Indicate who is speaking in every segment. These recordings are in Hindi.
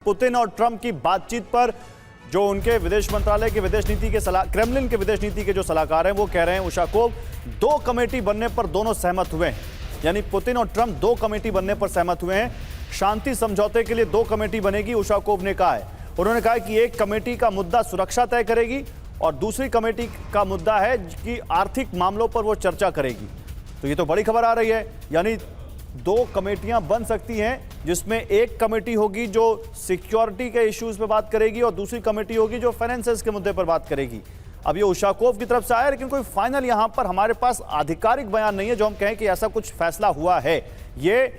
Speaker 1: पुतिन और ट्रंप की बातचीत पर जो उनके विदेश मंत्रालय के विदेश नीति के क्रेमलिन के विदेश नीति के जो सलाहकार हैं वो कह रहे हैं उशाकोव, दो कमेटी बनने पर दोनों सहमत हुए हैं। यानी पुतिन और ट्रंप दो कमेटी बनने पर सहमत हुए हैं। शांति समझौते के लिए दो कमेटी बनेगी, उशाकोव ने कहा है। उन्होंने कहा कि एक कमेटी का मुद्दा सुरक्षा तय करेगी और दूसरी कमेटी का मुद्दा है कि आर्थिक मामलों पर वो चर्चा करेगी। तो ये तो बड़ी खबर आ रही है, यानी दो कमेटियां बन सकती हैं, जिसमें एक कमेटी होगी जो सिक्योरिटी के इश्यूज पे बात करेगी और दूसरी कमेटी होगी जो फाइनेंसेस के मुद्दे पर बात करेगी। अब ये उशाकोव की तरफ से आया, लेकिन कोई फाइनल यहां पर हमारे पास आधिकारिक बयान नहीं है जो हम कहें कि ऐसा कुछ फैसला हुआ है। ये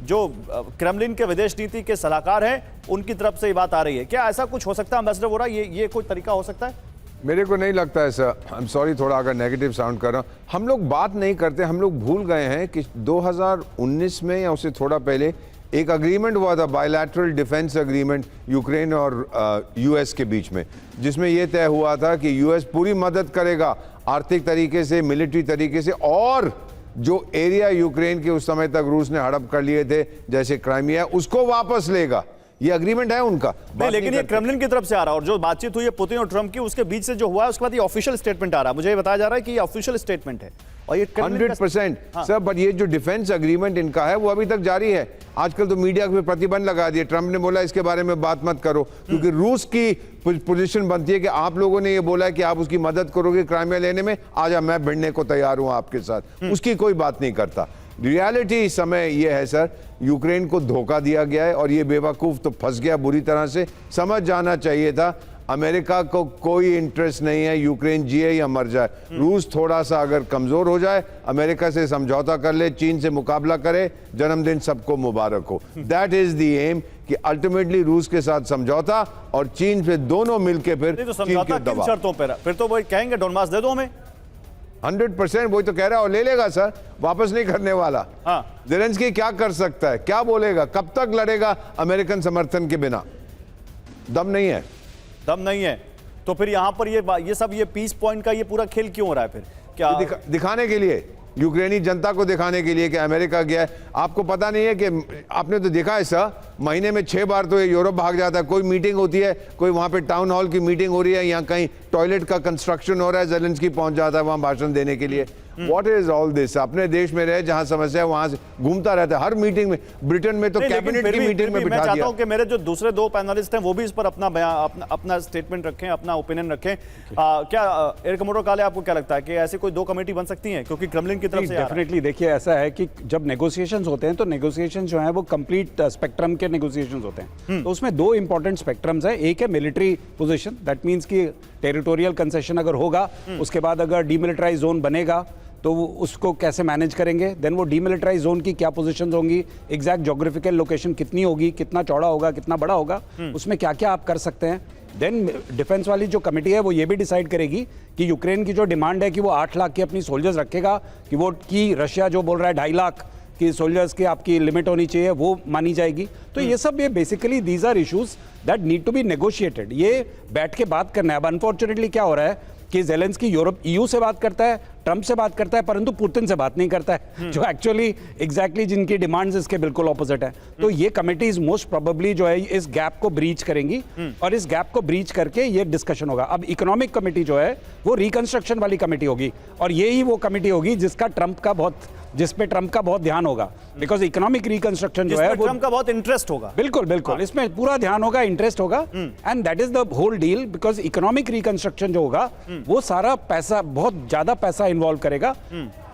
Speaker 1: जो क्रेमलिन के विदेश नीति के सलाहकार हैं उनकी तरफ से ये बात आ रही है। क्या ऐसा कुछ हो सकता है एम्बेसडर वोरा, ये कोई तरीका हो सकता है?
Speaker 2: मेरे को नहीं लगता ऐसा। आई एम सॉरी थोड़ा अगर नेगेटिव साउंड कर रहा हूँ। हम लोग बात नहीं करते, हम लोग भूल गए हैं कि 2019 में या उससे थोड़ा पहले एक अग्रीमेंट हुआ था, बायलैटरल डिफेंस अग्रीमेंट यूक्रेन और यूएस के बीच में, जिसमें यह तय हुआ था कि यूएस पूरी मदद करेगा आर्थिक तरीके से, मिलिट्री तरीके से, और जो एरिया यूक्रेन के उस समय तक रूस ने हड़प कर लिए थे जैसे क्राइमिया, उसको वापस लेगा। ये अग्रीमेंट है उनका।
Speaker 1: नहीं, लेकिन ये क्रेमलिन की तरफ से आ रहा है और जो बातचीत हुई है पुतिन और ट्रंप की उसके बीच से जो हुआ है उसके बाद ये ऑफिशियल स्टेटमेंट आ रहा है। मुझे ये बताया जा रहा है कि ये ऑफिशियल स्टेटमेंट है और ये
Speaker 2: 100% सर। बट ये जो डिफेंस अग्रीमेंट इनका है वो अभी तक जारी है। आजकल तो मीडिया पे प्रतिबंध लगा दिए। ट्रंप ने बोला इसके बारे में बात मत करो, क्योंकि रूस की पोजीशन बनती है कि आप लोगों ने ये बोला है कि आप उसकी मदद करोगे क्राइमिया लेने में, आजा मैं भिड़ने को तैयार हूं आपके साथ। उसकी कोई बात नहीं करता। रियलिटी इस समय ये है सर, यूक्रेन को धोखा दिया गया है और ये बेवकूफ तो फंस गया बुरी तरह से। समझ जाना चाहिए था अमेरिका को कोई इंटरेस्ट नहीं है यूक्रेन जिए या मर जाए। रूस थोड़ा सा अगर कमजोर हो जाए, अमेरिका से समझौता कर ले, चीन से मुकाबला करे, जन्मदिन सबको मुबारक हो। दैट इज द एम कि अल्टीमेटली रूस के साथ समझौता और चीन पे दोनों मिलके फिर
Speaker 1: तो समझौता किन शर्तों पर? फिर तो वो कहेंगे डोनबास दे दो हमें।
Speaker 2: 100% वही तो कह रहा है, और ले लेगा सर, वापस नहीं करने वाला।
Speaker 1: हाँ।
Speaker 2: ज़ेलेंस्की क्या कर सकता है, क्या बोलेगा, कब तक लड़ेगा अमेरिकन समर्थन के बिना? दम नहीं है,
Speaker 1: दम नहीं है। तो फिर यहाँ पर ये सब ये पीस पॉइंट का ये पूरा खेल क्यों हो रहा है फिर? क्या
Speaker 2: दिखाने के लिए, यूक्रेनी जनता को दिखाने के लिए कि अमेरिका गया है। आपको पता नहीं है कि आपने तो देखा है सर, महीने में 6 बार तो ये यूरोप भाग जाता है। कोई मीटिंग होती है, कोई वहां पे टाउन हॉल की मीटिंग हो रही है, यहाँ कहीं टॉयलेट का कंस्ट्रक्शन हो रहा है, ज़ेलेंस्की पहुंच जाता है वहां भाषण देने के लिए। What is all this? अपने देश में रहे, जहां समस्या है वहां से घूमता रहता है हर मीटिंग में। ब्रिटेन में तो कैबिनेट की मीटिंग में बिठा दिया।
Speaker 1: मैं चाहता हूं कि मेरे जो दूसरे दो पैनलिस्ट हैं वो भी इस पर अपना बयान, अपना स्टेटमेंट रखें, अपना ओपिनियन रखें। क्या एरिक मोटो काले, आपको क्या लगता है कि ऐसी कोई दो कमेटी बन सकती है? क्योंकि क्रेमलिन की तरफ से
Speaker 3: डेफिनेटली देखिए, ऐसा है कि जब नेगोशिएशंस होते हैं तो नेगोशिएशंस जो है वो कंप्लीट स्पेक्ट्रम के नेगोशिएशंस होते हैं। तो उसमें दो इंपॉर्टेंट स्पेक्ट्रम्स है। एक है मिलिट्री पोजीशन, दैट मींस कि टेरिटोरियल कंसेशन अगर होगा, उसके बाद अगर डीमिलिटराइज जोन बनेगा तो उसको कैसे मैनेज करेंगे। देन वो डीमिलिटराइज जोन की क्या पोजीशंस होंगी, एग्जैक्ट ज्योग्राफिकल लोकेशन कितनी होगी, कितना चौड़ा होगा, कितना बड़ा होगा, उसमें क्या क्या आप कर सकते हैं। देन डिफेंस वाली जो कमेटी है वो ये भी डिसाइड करेगी कि यूक्रेन की जो डिमांड है कि वो 8 लाख की अपनी सोल्जर्स रखेगा, कि रशिया जो बोल रहा है 2.5 लाख की सोल्जर्स की आपकी लिमिट होनी चाहिए, वो मानी जाएगी। तो ये सब, ये basically these are issues that need to be negotiated. ये बैठ के बात करना है। अब अनफॉर्चुनेटली क्या हो रहा है कि ज़ेलेंस्की यूरोप EU से बात करता है, ट्रंप से बात करता है, परंतु पुतिन से बात नहीं करता है, जो एक्चुअली एग्जैक्टली जिनकी डिमांड्स इसके बिल्कुल ऑपोजिट है। तो ये कमिटीज मोस्ट प्रोबेबली जो है इस गैप को ब्रीच करेंगी और इस गैप को ब्रीच करके ये डिस्कशन होगा। अब इकोनॉमिक कमेटी जो है वो रिकंस्ट्रक्शन वाली कमेटी होगी और ये ही वो कमेटी होगी जिसपे ट्रंप का बहुत ध्यान होगा, बिकॉज इकोनॉमिक रिकंस्ट्रक्शन जो है वो
Speaker 1: ट्रंप का बहुत इंटरेस्ट होगा।
Speaker 3: बिल्कुल बिल्कुल, इसमें पूरा ध्यान होगा, इंटरेस्ट होगा, and that is the whole deal. Because economic reconstruction जो होगा वो सारा पैसा, बहुत ज्यादा पैसा इन्वॉल्व करेगा।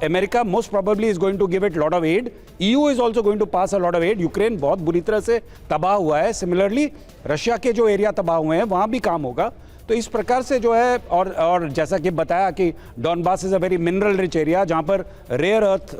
Speaker 3: America most probably is going to give it lot of aid, EU is also going to pass a lot of aid. Ukraine बहुत बुरी तरह से तबाह हुआ है, सिमिलरली रशिया के जो एरिया तबाह हुए हैं वहां भी काम होगा। तो इस प्रकार से जो है, और जैसा कि बताया कि Donbas is a very mineral rich area जहां पर रेयर अर्थ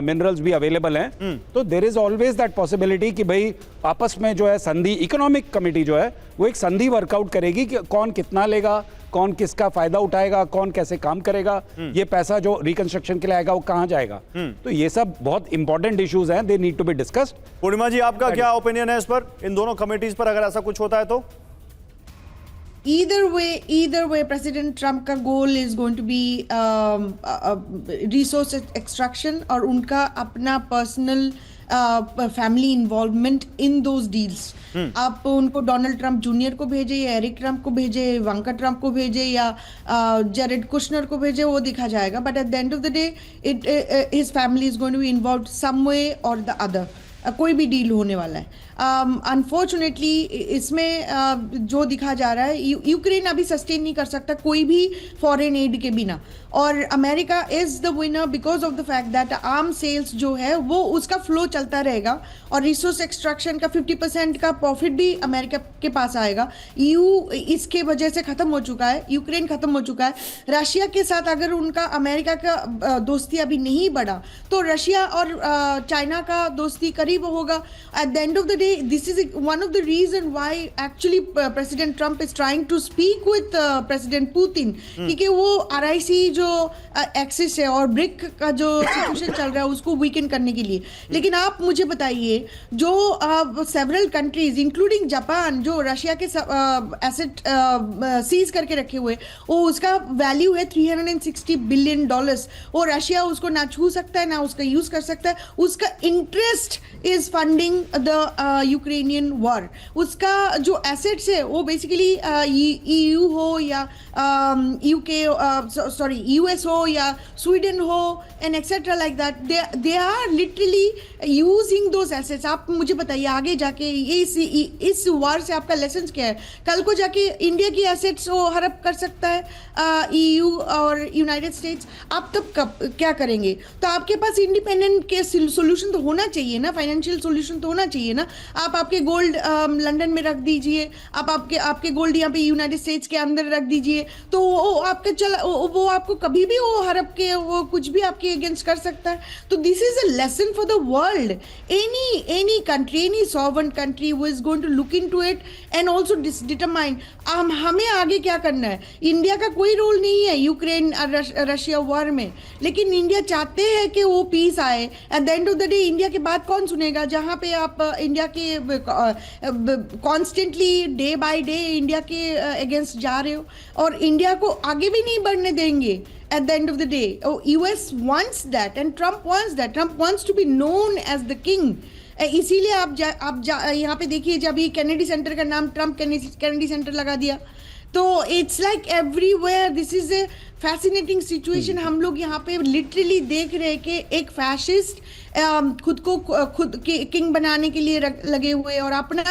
Speaker 3: मिनरल्स भी अवेलेबल हैं। तो there is always that possibility कि भाई आपस में जो है संधि, इकोनॉमिक कमेटी जो है वो एक संधि वर्कआउट करेगी कि कौन कितना लेगा, कौन किसका फायदा उठाएगा, कौन कैसे काम करेगा, ये पैसा जो रिकंस्ट्रक्शन के लिए आएगा वो कहां जाएगा। तो ये सब बहुत इंपॉर्टेंट इश्यूज हैं, they need to be discussed.
Speaker 1: Purnima ji, आपका क्या ओपिनियन है इस पर, इन दोनों कमेटीज पर, अगर ऐसा कुछ होता है तो?
Speaker 4: Either way, President Trump का goal is going to be resource extraction और उनका अपना personal family involvement in those deals. आप उनको डोनाल्ड ट्रंप जूनियर को भेजे या एरिक ट्रंप को भेजे, इवांका ट्रंप को भेजे या जेरेड कुशनर को भेजे, वो देखा जाएगा। But at the end of the day his family is going to be involved some way or the other. कोई भी डील होने वाला है। अनफॉर्चुनेटली इसमें जो दिखा जा रहा है, यूक्रेन अभी सस्टेन नहीं कर सकता कोई भी फॉरेन एड के बिना, और America is the winner because of the fact that arm sales जो है वो उसका फ्लो चलता रहेगा और रिसोर्स एक्सट्रैक्शन का 50% का प्रॉफिट भी अमेरिका के पास आएगा। ईयू इसके वजह से खत्म हो चुका है, यूक्रेन खत्म हो चुका है। रशिया के साथ अगर उनका अमेरिका का दोस्ती अभी नहीं बढ़ा तो रशिया और चाइना का दोस्ती करीब होगा। At the end of the day this is one of the reason why actually president Trump is trying to speak with president Putin, क्योंकि वो आरआईसी जो एक्सिस है और ब्रिक का जो सिचुएशन चल रहा है उसको वीकेंड करने के लिए। लेकिन आप मुझे बताइए, जो सेवरल कंट्रीज इंक्लूडिंग जापान जो रशिया के एसेट सीज करके रखे हुए, वो उसका वैल्यू है $360 बिलियन। वो रशिया उसको ना छू सकता है ना उसका यूज कर सकता है। उसका interest is funding the Ukrainian war. उसका जो एसेट्स है वो बेसिकली ईयू हो या यूके सॉरी यूएस हो या स्वीडन हो and etcetera like that, they are literally using those assets. आप मुझे बताइए आगे जाके इस वार से आपका लेसन क्या है? कल को जाके इंडिया की एसेट्स वो हड़प कर सकता है ईयू और यूनाइटेड स्टेट्स। आप तब क्या करेंगे? तो आपके पास इंडिपेंडेंट के सोल्यूशन तो होना चाहिए ना, फाइनेंशियल सोल्यूशन तो होना चाहिए ना। आप आपके गोल्ड लंदन में रख दीजिए, आप आपके गोल्ड यहाँ पे यूनाइटेड स्टेट्स के अंदर रख दीजिए, तो वो आपके वो आपको कभी भी वो हड़प के वो कुछ भी आपके अगेंस्ट कर सकता है। तो this is a lesson for the world. Any country, any sovereign country who is going to look into it and also determine हमें आगे क्या करना है। इंडिया का कोई रोल नहीं है यूक्रेन रशिया वॉर में, लेकिन इंडिया चाहते हैं कि वो पीस आए। Eight the end of the day India की बात कौन सुनेगा? जहाँ पे आप इंडिया के constantly day by day India के अगेंस्ट जा रहे हो और इंडिया को आगे भी नहीं बढ़ने देंगे। At the end of the day, US wants that and Trump wants that. Trump wants to be known as the king. इसीलिए आप यहाँ पे देखिए, जब ये कैनेडी सेंटर का नाम ट्रम्प कैनेडी सेंटर लगा दिया, तो it's like everywhere this is a fascinating situation. हम लोग यहाँ पे लिटरली देख रहे हैं कि एक फैशिस्ट खुद किंग बनाने के लिए लगे हुए और अपना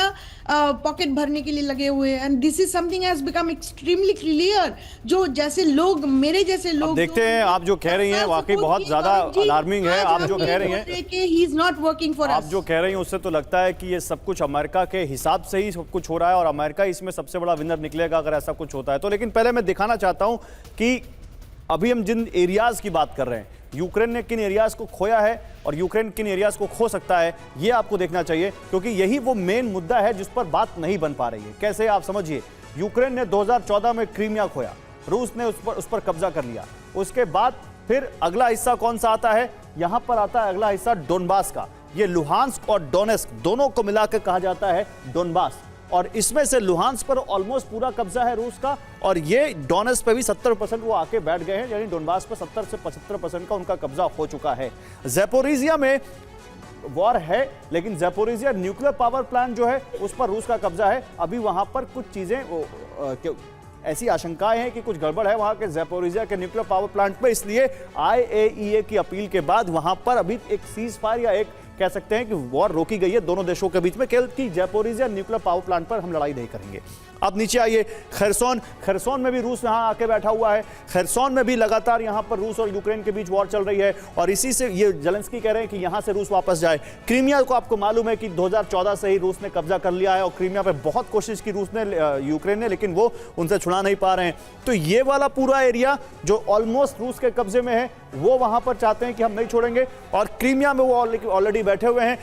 Speaker 4: पॉकेट भरने के लिए लगे हुए, and this is something has become extremely clear. जो जैसे लोग, मेरे जैसे लोग
Speaker 1: देखते हैं, आप जो कह रही हैं वाकई बहुत ज्यादा अलार्मिंग है। आप जो कह रही हैं
Speaker 4: कि he is not working for
Speaker 1: आप जो कह रही हैं उससे तो लगता है कि ये सब कुछ अमेरिका के हिसाब से ही सब कुछ हो रहा है और अमेरिका इसमें सबसे बड़ा विनर निकलेगा अगर ऐसा कुछ होता है तो। लेकिन पहले मैं दिखाना चाहता हूं कि अभी हम जिन एरियाज की बात कर रहे हैं, यूक्रेन ने किन एरियाज को खोया है और यूक्रेन किन एरियाज को खो सकता है, ये आपको देखना चाहिए, क्योंकि यही वो मेन मुद्दा है जिस पर बात नहीं बन पा रही है। कैसे? आप समझिए, यूक्रेन ने 2014 में क्रीमिया खोया, रूस ने उस पर कब्जा कर लिया। उसके बाद फिर अगला हिस्सा कौन सा आता है? यहां पर आता है अगला हिस्सा डोनबास का। ये लुहांस्क और डोनेस्क दोनों को मिलाकर कहा जाता है डोनबास, और इसमें से लुहांस्क पर ऑलमोस्ट पूरा कब्जा है रूस का, और ये डोनेस्क पे भी 70% वो आके बैठ गए हैं, यानी डोनबास पर 70 से 75% का उनका कब्जा हो चुका है। ज़ैपोरिजिया में वॉर है, लेकिन ज़ैपोरिजिया न्यूक्लियर पावर प्लांट जो है उस पर रूस का कब्जा है। अभी वहां पर कुछ चीजें ऐसी आशंकाएं हैं कि कुछ गड़बड़ है वहां के ज़ैपोरिजिया के न्यूक्लियर पावर प्लांट पे, इसलिए IAEA की अपील के बाद वहां पर अभी एक सीज फायर या एक कह सकते हैं कि वॉर रोकी गई है दोनों देशों के बीच में, केवल कि ज़ैपोरिजिया न्यूक्लियर पावर प्लांट पर हम लड़ाई नहीं करेंगे। अब नीचे आइए, खरसोन में भी रूस यहाँ आके बैठा हुआ है। खरसोन में भी लगातार यहाँ पर रूस और यूक्रेन के बीच वॉर चल रही है और इसी से ये जेलेंस्की कह रहे हैं कि यहाँ से रूस वापस जाए। क्रीमिया को आपको मालूम है कि 2014 से ही रूस ने कब्जा कर लिया है और क्रीमिया पे बहुत कोशिश की रूस ने, यूक्रेन ने, लेकिन वो उनसे छुड़ा नहीं पा रहे हैं। तो ये वाला पूरा एरिया जो ऑलमोस्ट रूस के कब्जे में है वो वहां पर चाहते हैं कि हम नहीं छोड़ेंगे, और क्रीमिया में वो ऑलरेडी बैठे हुए हैं।